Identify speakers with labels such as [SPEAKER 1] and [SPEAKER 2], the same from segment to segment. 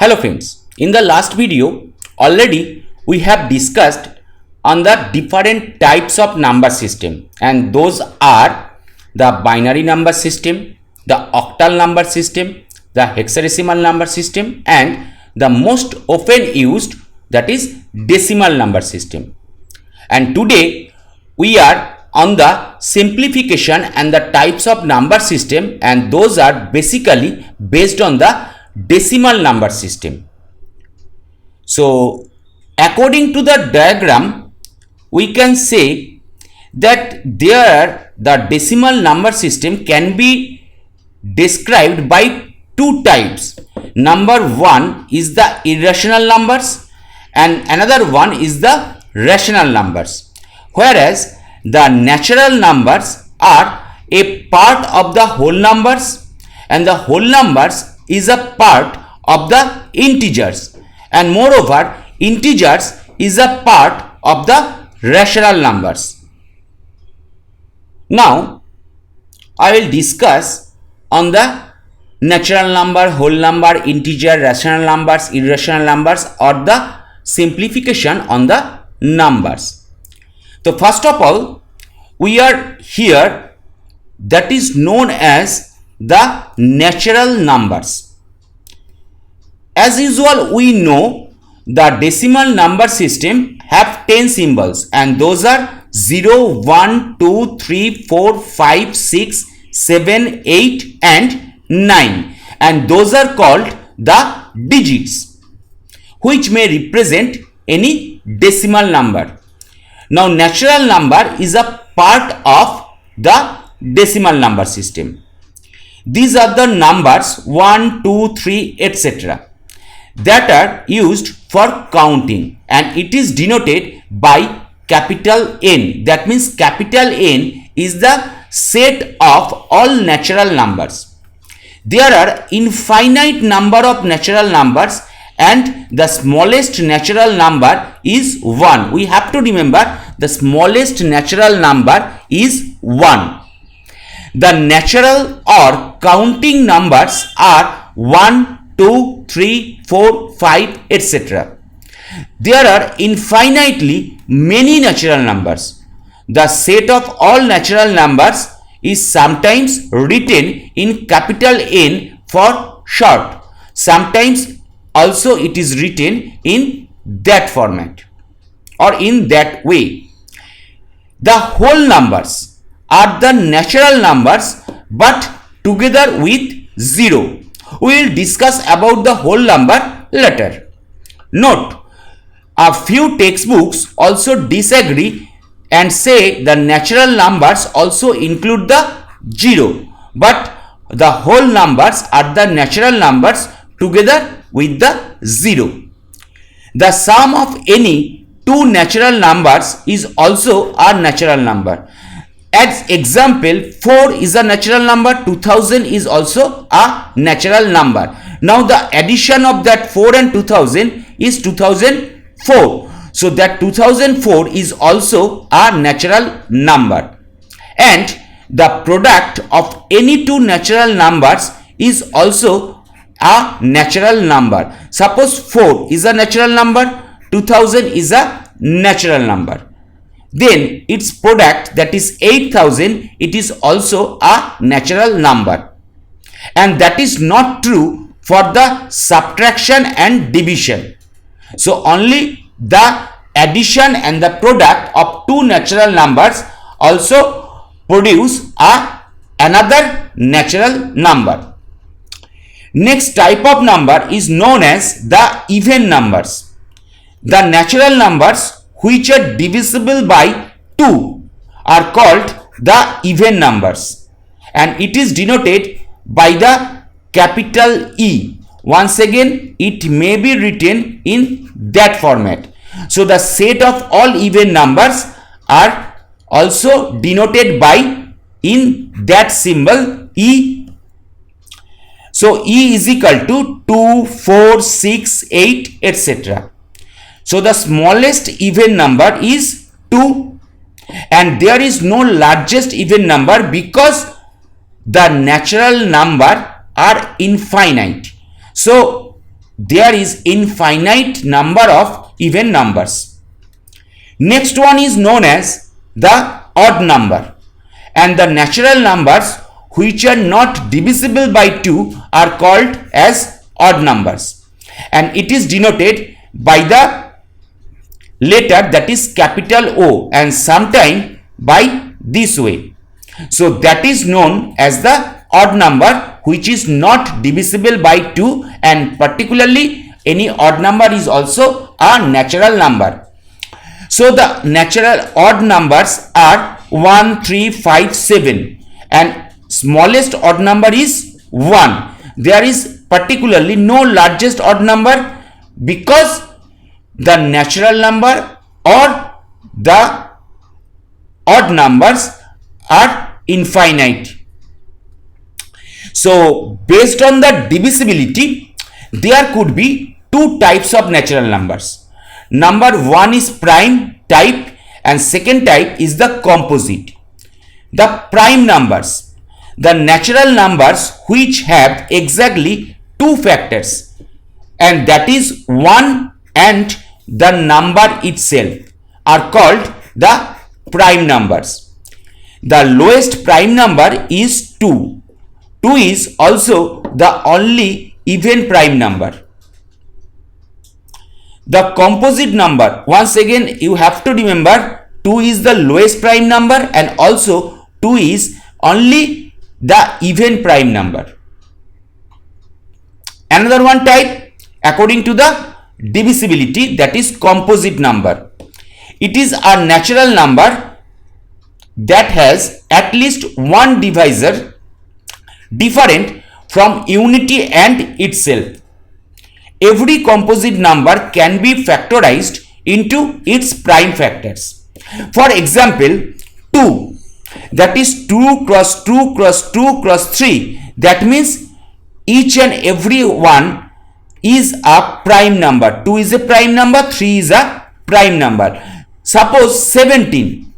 [SPEAKER 1] Hello friends, in the last video already we have discussed on the different types of number system, and those are the binary number system, the octal number system, the hexadecimal number system, and the most often used, that is decimal number system. And today we are on the simplification and the types of number system, and those are basically based on the decimal number system. So according to the diagram, we can say that the decimal number system can be described by two types. Number one is the irrational numbers and another one is the rational numbers, whereas the natural numbers are a part of the whole numbers and the whole numbers is a part of the integers, and moreover integers is a part of the rational numbers. Now I will discuss on the natural number, whole number, integer, rational numbers, irrational numbers, or the simplification on the numbers. So first of all, we are here, that is known as the natural numbers. As usual, we know the decimal number system have 10 symbols, and those are 0, 1, 2, 3, 4, 5, 6, 7, 8 and 9, and those are called the digits, which may represent any decimal number. Now natural number is a part of the decimal number system. These are the numbers 1, 2, 3, etc. that are used for counting, and it is denoted by capital N. That means capital N is the set of all natural numbers. There are infinite number of natural numbers, and the smallest natural number is 1. We have to remember the smallest natural number is 1. The natural or counting numbers are 1, 2, 3, 4, 5, etc. There are infinitely many natural numbers. The set of all natural numbers is sometimes written in capital N for short. Sometimes also it is written in that format or in that way. The whole numbers are the natural numbers but together with 0. We will discuss about the whole number later. Note, a few textbooks also disagree and say the natural numbers also include the 0, but the whole numbers are the natural numbers together with the 0. The sum of any two natural numbers is also a natural number. As example, 4 is a natural number, 2000 is also a natural number. Now the addition of that 4 and 2000 is 2004. So that 2004 is also a natural number. And the product of any two natural numbers is also a natural number. Suppose 4 is a natural number, 2000 is a natural number. Then its product, that is 8000, it is also a natural number. And that is not true for the subtraction and division. So only the addition and the product of two natural numbers also produce another natural number. Next type of number is known as the even numbers. The natural numbers which are divisible by 2 are called the even numbers, and it is denoted by the capital E. Once again, it may be written in that format. So the set of all even numbers are also denoted by in that symbol E. So E is equal to 2, 4, 6, 8, etc. So the smallest even number is 2, and there is no largest even number because the natural number are infinite. So there is infinite number of even numbers. Next one is known as the odd number, and the natural numbers which are not divisible by 2 are called as odd numbers, and it is denoted by the letter that is capital O and sometime by this way. So that is known as the odd number which is not divisible by 2, and particularly any odd number is also a natural number. So the natural odd numbers are 1, 3, 5, 7, and smallest odd number is 1. There is particularly no largest odd number because the natural number or the odd numbers are infinite. So based on the divisibility, there could be two types of natural numbers. Number one is prime type and second type is the composite. The prime numbers, the natural numbers which have exactly two factors, and that is 1 and the number itself, are called the prime numbers. The lowest prime number is 2. 2 is also the only even prime number. The composite number, once again you have to remember, 2 is the lowest prime number and also 2 is only the even prime number. Another one type according to the divisibility, that is composite number. It is a natural number that has at least one divisor different from unity and itself. Every composite number can be factorized into its prime factors. For example, 2, that is 2 cross 2 cross 2 cross 3, that means each and every one is a prime number. 2 is a prime number, 3 is a prime number. Suppose 17.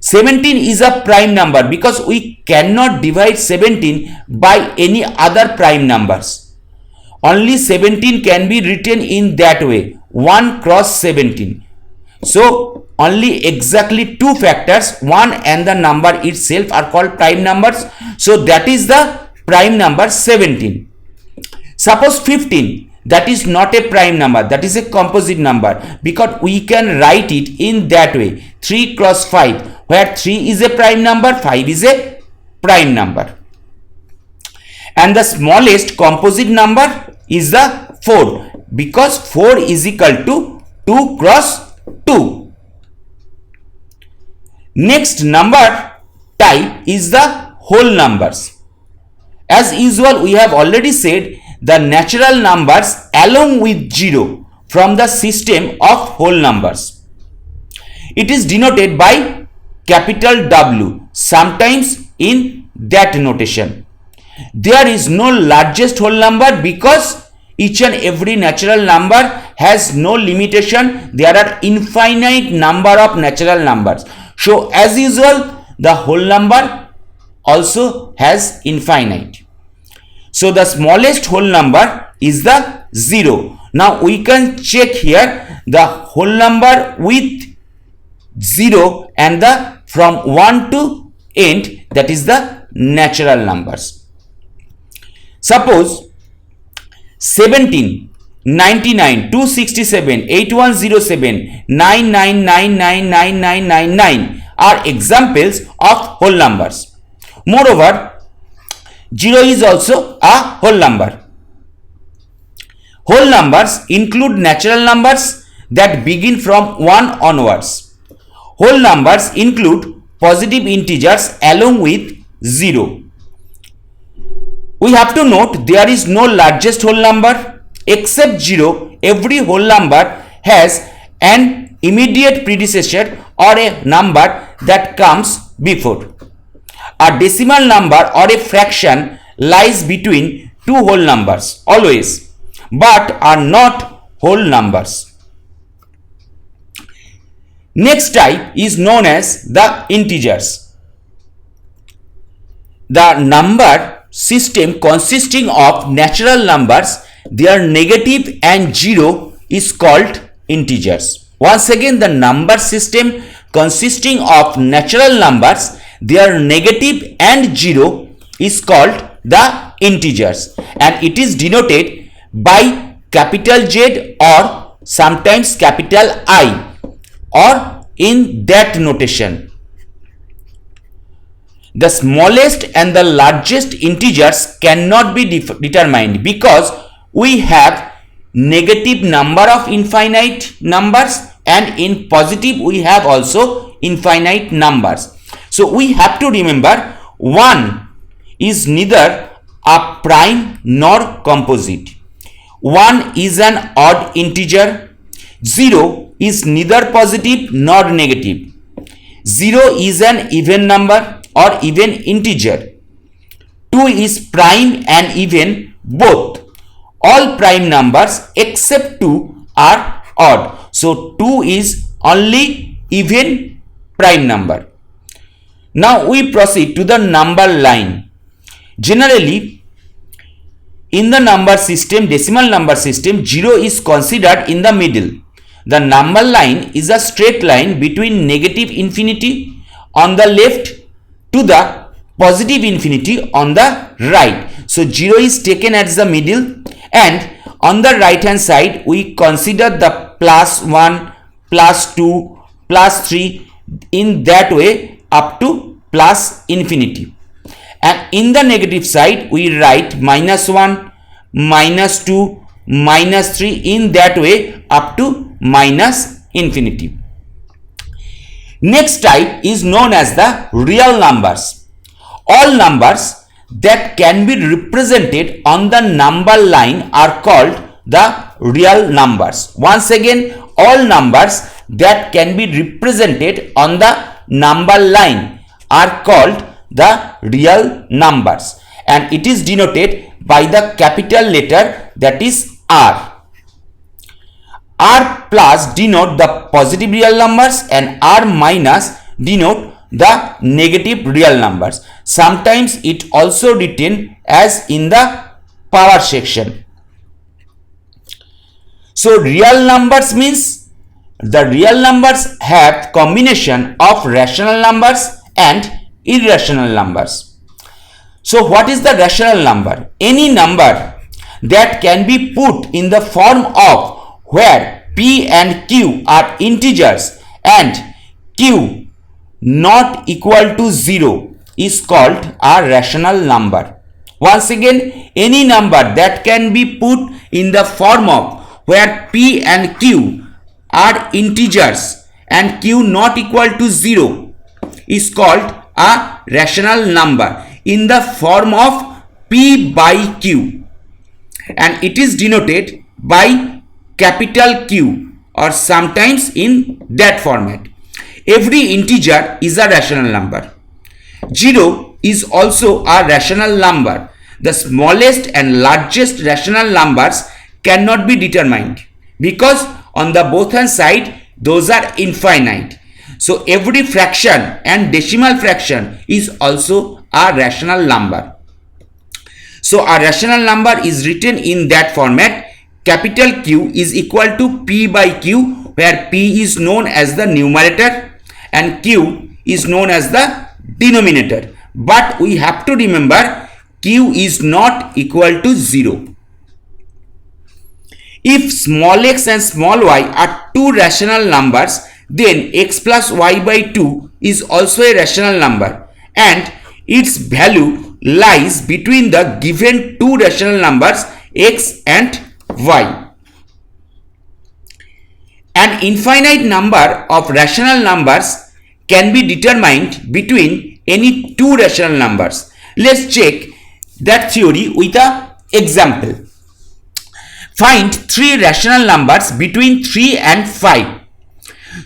[SPEAKER 1] 17 is a prime number because we cannot divide 17 by any other prime numbers. Only 17 can be written in that way, 1 cross 17. So only exactly two factors, 1 and the number itself, are called prime numbers. So that is the prime number 17. Suppose 15, that is not a prime number, that is a composite number because we can write it in that way, 3 cross 5, where 3 is a prime number, 5 is a prime number. And the smallest composite number is the 4 because 4 is equal to 2 cross 2. Next number type is the whole numbers. As usual, we have already said the natural numbers along with 0 from the system of whole numbers. It is denoted by capital W, sometimes in that notation. There is no largest whole number because each and every natural number has no limitation. There are infinite number of natural numbers. So as usual, the whole number also has infinite. So the smallest whole number is the 0. Now we can check here the whole number with 0 and the from 1 to end, that is the natural numbers. Suppose 17, 99, 267, 8107, 9999999 are examples of whole numbers. Moreover, 0 is also a whole number. Whole numbers include natural numbers that begin from 1 onwards. Whole numbers include positive integers along with 0. We have to note there is no largest whole number. Except 0, every whole number has an immediate predecessor or a number that comes before. A decimal number or a fraction lies between two whole numbers always, but are not whole numbers. Next type is known as the integers. The number system consisting of natural numbers their negative and 0 is called integers. Once again, the number system consisting of natural numbers, their negative and 0 is called the integers, and it is denoted by capital Z or sometimes capital I, or in that notation. The smallest and the largest integers cannot be determined because we have negative number of infinite numbers, and in positive we have also infinite numbers. So we have to remember 1 is neither a prime nor composite. 1 is an odd integer. 0 is neither positive nor negative. 0 is an even number or even integer. 2 is prime and even both. All prime numbers except 2 are odd. So 2 is only even prime number. Now we proceed to the number line. Generally, in the number system, decimal number system, 0 is considered in the middle. The number line is a straight line between negative infinity on the left to the positive infinity on the right. So 0 is taken as the middle, and on the right hand side we consider the plus 1, plus 2, plus 3 in that way up to plus infinity. And in the negative side we write minus 1, minus 2, minus 3 in that way up to minus infinity. Next type is known as the real numbers. All numbers that can be represented on the number line are called the real numbers. Once again, all numbers that can be represented on the number line are called the real numbers, and it is denoted by the capital letter, that is R. R plus denote the positive real numbers and R minus denote the negative real numbers. Sometimes it also written as in the power section. So real numbers means the real numbers have combination of rational numbers and irrational numbers. So what is the rational number? Any number that can be put in the form of where P and Q are integers and Q not equal to 0 is called a rational number. Once again, any number that can be put in the form of where P and Q are integers and Q not equal to 0 is called a rational number in the form of P by Q, and it is denoted by capital Q or sometimes in that format. Every integer is a rational number. 0 is also a rational number. The smallest and largest rational numbers cannot be determined because on the both hand side those are infinite. So every fraction and decimal fraction is also a rational number. So a rational number is written in that format. Capital Q is equal to P by Q, where P is known as the numerator and Q is known as the denominator. But we have to remember Q is not equal to 0. If small x and small y are two rational numbers, then x plus y by 2 is also a rational number and its value lies between the given two rational numbers x and y. An infinite number of rational numbers can be determined between any two rational numbers. Let's check that theory with an example. Find three rational numbers between 3 and 5.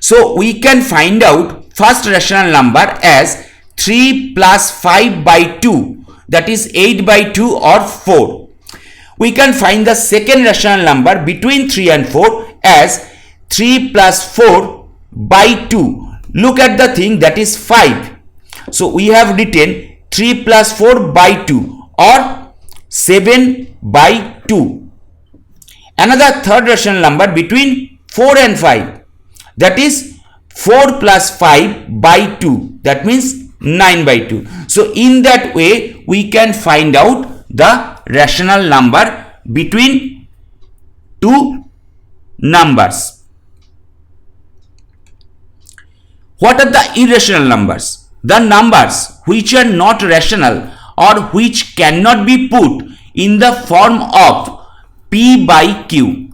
[SPEAKER 1] So we can find out first rational number as 3 plus 5 by 2, that is 8 by 2 or 4. We can find the second rational number between 3 and 4 as 3 plus 4 by 2. Look at the thing, that is 5. So we have written 3 plus 4 by 2 or 7 by 2. another third rational number between 4 and 5, that is 4 plus 5 by 2, that means 9 by 2. So in that way we can find out the rational number between two numbers. What are the irrational numbers? The numbers which are not rational or which cannot be put in the form of p by q.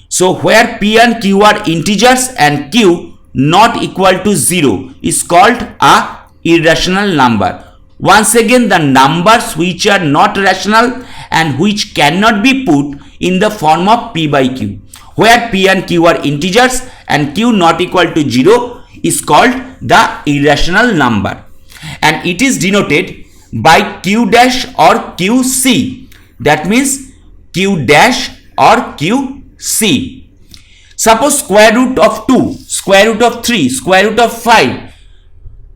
[SPEAKER 1] So where p and q are integers and q not equal to 0 is called a irrational number. Once again, the numbers which are not rational and which cannot be put in the form of p by q, where p and q are integers and q not equal to 0 is called the irrational number, and it is denoted by q dash or qc. That means q dash or qc. Suppose square root of 2, square root of 3, square root of 5,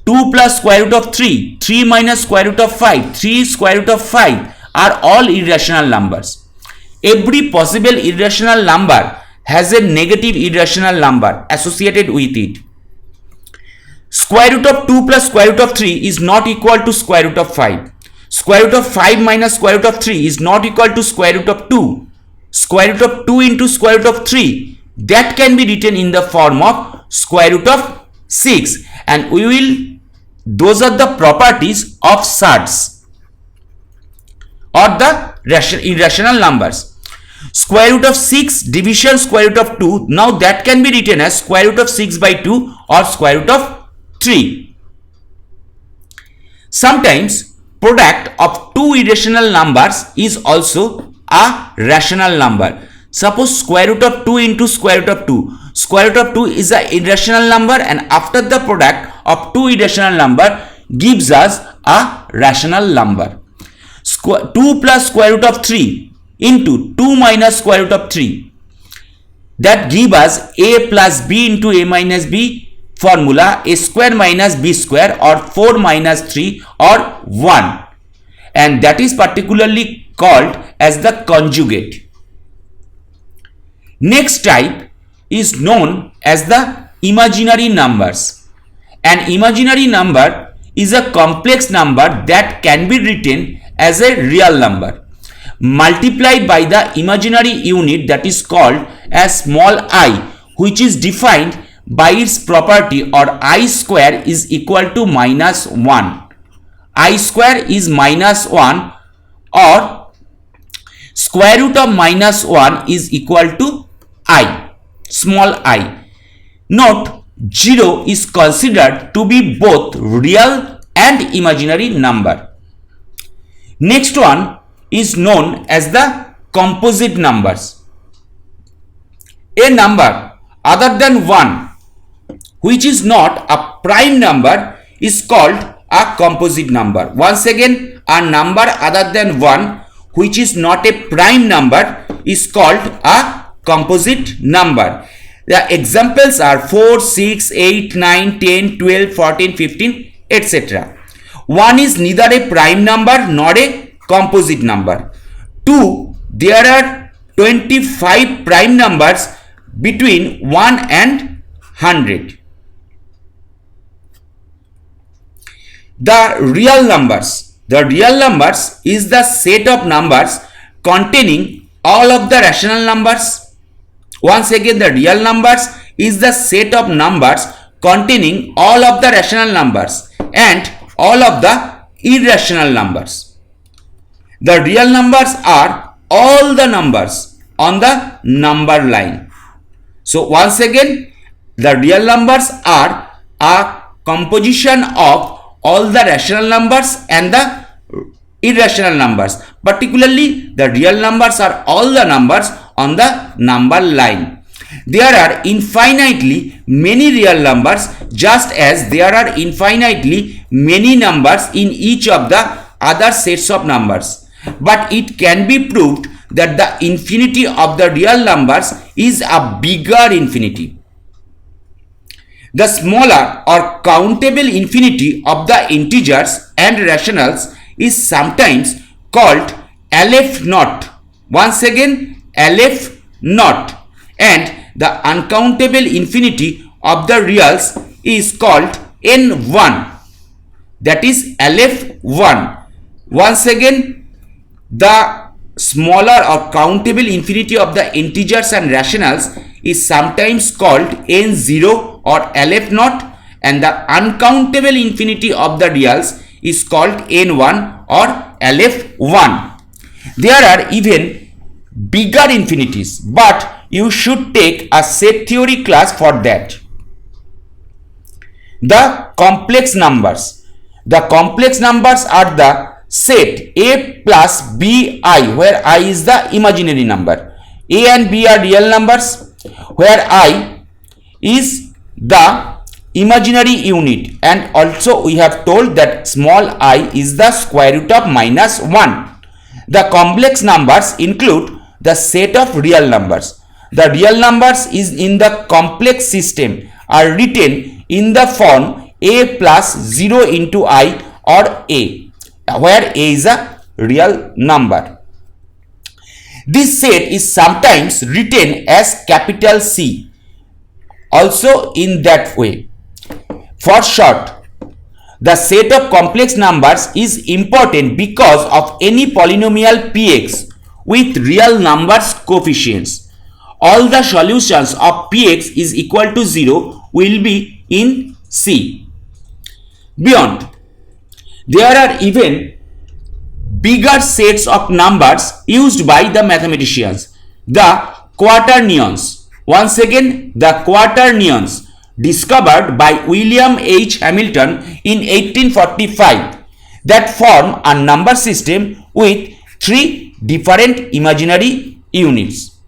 [SPEAKER 1] 2 plus square root of 3, 3 minus square root of 5, 3 square root of 5 are all irrational numbers. Every possible irrational number has a negative irrational number associated with it. Square root of 2 plus square root of 3 is not equal to square root of 5. Square root of 5 minus square root of 3 is not equal to square root of 2. Square root of 2 into square root of 3, that can be written in the form of square root of 6, and those are the properties of surds or the irrational numbers. Square root of 6 division square root of 2, now that can be written as square root of 6 by 2 or square root of 3. Sometimes product of two irrational numbers is also a rational number. Suppose square root of 2 into square root of 2. Square root of 2 is an irrational number, and after the product of two irrational number gives us a rational number. 2 plus square root of 3 into 2 minus square root of 3, that give us a plus b into a minus b formula, a square minus b square, or 4 minus 3 or 1, and that is particularly called as the conjugate. Next type is known as the imaginary numbers. An imaginary number is a complex number that can be written as a real number multiplied by the imaginary unit that is called as small I, which is defined by its property or I square is equal to minus 1. I square is minus 1, or square root of minus 1 is equal to I, small I. Note, 0 is considered to be both real and imaginary number. Next one is known as the composite numbers. A number other than 1 which is not a prime number is called a composite number. Once again, a number other than 1 which is not a prime number is called a composite number. The examples are 4, 6, 8, 9, 10, 12, 14, 15, etc. 1 is neither a prime number nor a composite number. 2, there are 25 prime numbers between 1 and 100. The real numbers. The real numbers is the set of numbers containing all of the rational numbers. Once again, the real numbers is the set of numbers containing all of the rational numbers and all of the irrational numbers. The real numbers are all the numbers on the number line. So once again, the real numbers are a composition of all the rational numbers and the irrational numbers. Particularly, the real numbers are all the numbers on the number line. There are infinitely many real numbers, just as there are infinitely many numbers in each of the other sets of numbers. But it can be proved that the infinity of the real numbers is a bigger infinity. The smaller or countable infinity of the integers and rationals is sometimes called Aleph naught. Once again, Aleph naught, and the uncountable infinity of the reals is called n1, that is Aleph 1. Once again, the smaller or countable infinity of the integers and rationals is sometimes called n0 or Aleph naught, and the uncountable infinity of the reals is called n1 or Aleph 1. There are even bigger infinities, but you should take a set theory class for that. The complex numbers. The complex numbers are the set a plus bi, where I is the imaginary number. A and b are real numbers, where I is the imaginary unit, and also we have told that small I is the square root of minus 1. The complex numbers include the set of real numbers. The real numbers is in the complex system are written in the form a plus 0 into I or a, where a is a real number. This set is sometimes written as capital C, also in that way. For short, the set of complex numbers is important because of any polynomial px with real numbers coefficients. All the solutions of px is equal to 0 will be in C. Beyond, there are even bigger sets of numbers used by the mathematicians, the quaternions. Once again, the quaternions, discovered by William H. Hamilton in 1845, that form a number system with three different imaginary units.